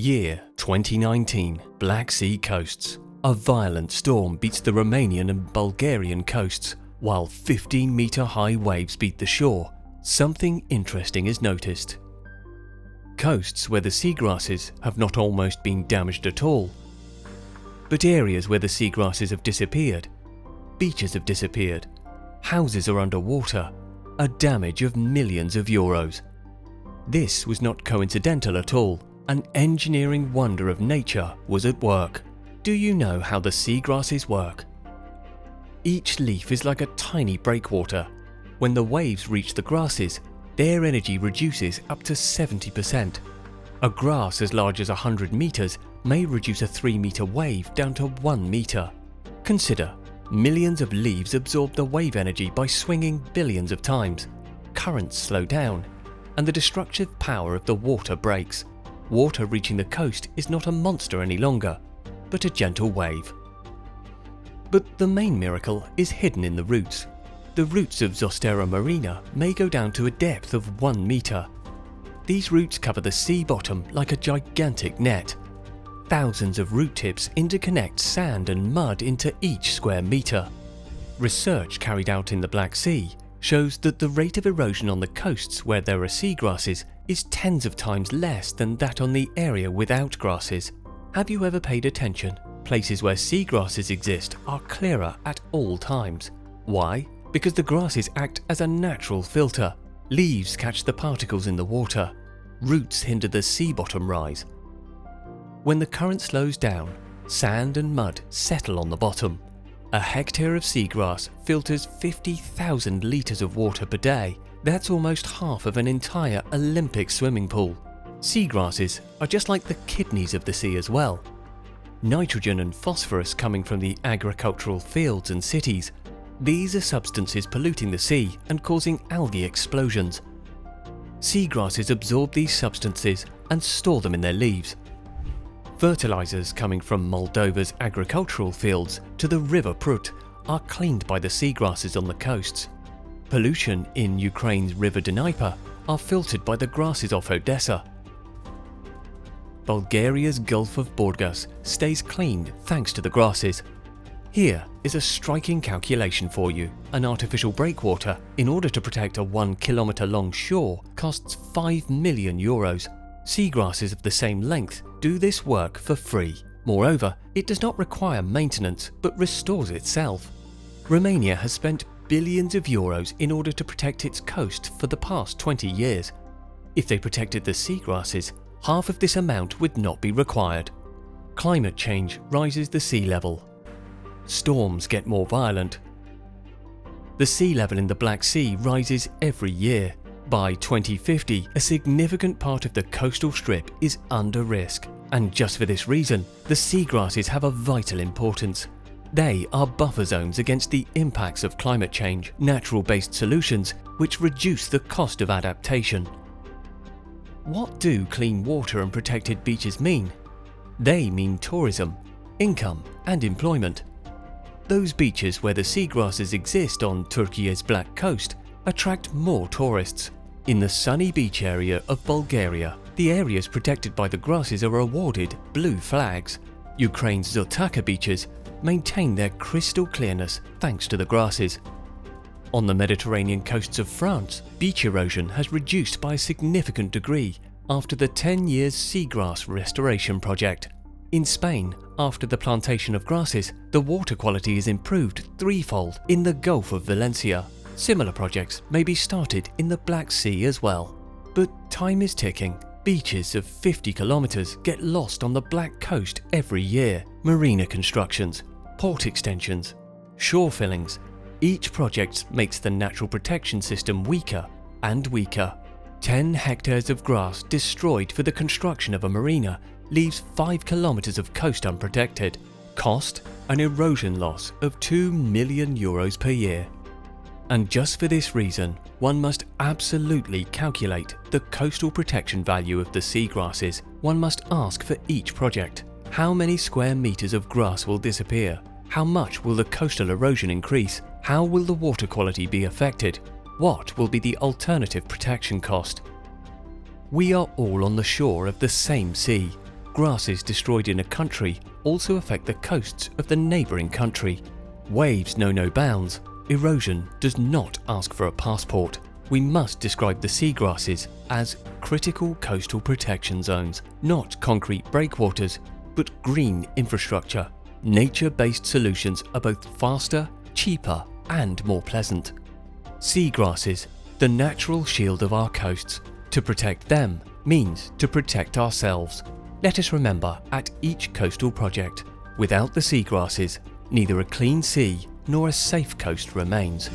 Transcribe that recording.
Year 2019, Black Sea coasts. A violent storm beats the Romanian and Bulgarian coasts, while 15-meter high waves beat the shore. Something interesting is noticed. Coasts where the seagrasses have not almost been damaged at all, but areas where the seagrasses have disappeared, beaches have disappeared, houses are underwater, a damage of millions of euros. This was not coincidental at all. An engineering wonder of nature was at work. Do you know how the seagrasses work? Each leaf is like a tiny breakwater. When the waves reach the grasses, their energy reduces up to 70%. A grass as large as 100 meters may reduce a 3-meter wave down to 1 meter. Consider, millions of leaves absorb the wave energy by swinging billions of times. Currents slow down, and the destructive power of the water breaks. Water reaching the coast is not a monster any longer, but a gentle wave. But the main miracle is hidden in the roots. The roots of Zostera marina may go down to a depth of 1 meter. These roots cover the sea bottom like a gigantic net. Thousands of root tips interconnect sand and mud into each square meter. Research carried out in the Black Sea shows that the rate of erosion on the coasts where there are seagrasses is tens of times less than that on the area without grasses. Have you ever paid attention? Places where seagrasses exist are clearer at all times. Why? Because the grasses act as a natural filter. Leaves catch the particles in the water. Roots hinder the sea bottom rise. When the current slows down, sand and mud settle on the bottom. A hectare of seagrass filters 50,000 litres of water per day. That's almost half of an entire Olympic swimming pool. Seagrasses are just like the kidneys of the sea as well. Nitrogen and phosphorus coming from the agricultural fields and cities. These are substances polluting the sea and causing algae explosions. Seagrasses absorb these substances and store them in their leaves. Fertilizers coming from Moldova's agricultural fields to the river Prut are cleaned by the seagrasses on the coasts. Pollution in Ukraine's river Dnieper are filtered by the grasses off Odessa. Bulgaria's Gulf of Burgas stays clean thanks to the grasses. Here is a striking calculation for you. An artificial breakwater, in order to protect a 1 kilometer long shore, costs 5 million euros. Seagrasses of the same length do this work for free. Moreover, it does not require maintenance but restores itself. Romania has spent billions of euros in order to protect its coast for the past 20 years. If they protected the seagrasses, half of this amount would not be required. Climate change rises the sea level. Storms get more violent. The sea level in the Black Sea rises every year. By 2050, a significant part of the coastal strip is under risk. And just for this reason, the seagrasses have a vital importance. They are buffer zones against the impacts of climate change, natural-based solutions which reduce the cost of adaptation. What do clean water and protected beaches mean? They mean tourism, income and employment. Those beaches where the seagrasses exist on Turkey's Black Coast attract more tourists. In the sunny beach area of Bulgaria, the areas protected by the grasses are awarded blue flags. Ukraine's Zotaka beaches maintain their crystal clearness thanks to the grasses. On the Mediterranean coasts of France, beach erosion has reduced by a significant degree after the 10 years seagrass restoration project. In Spain, after the plantation of grasses, the water quality is improved threefold in the Gulf of Valencia. Similar projects may be started in the Black Sea as well. But time is ticking. Beaches of 50 kilometers get lost on the Black Coast every year. Marina constructions, port extensions, shore fillings. Each project makes the natural protection system weaker and weaker. 10 hectares of grass destroyed for the construction of a marina leaves 5 kilometers of coast unprotected. Cost: an erosion loss of 2 million euros per year. And just for this reason, one must absolutely calculate the coastal protection value of the seagrasses. One must ask for each project: how many square meters of grass will disappear? How much will the coastal erosion increase? How will the water quality be affected? What will be the alternative protection cost? We are all on the shore of the same sea. grasses destroyed in a country also affect the coasts of the neighbouring country. Waves know no bounds. Erosion does not ask for a passport. We must describe the seagrasses as critical coastal protection zones, not concrete breakwaters, but green infrastructure. Nature-based solutions are both faster, cheaper, and more pleasant. Seagrasses, the natural shield of our coasts. To protect them means to protect ourselves. Let us remember at each coastal project, without the seagrasses, neither a clean sea nor a safe coast remains.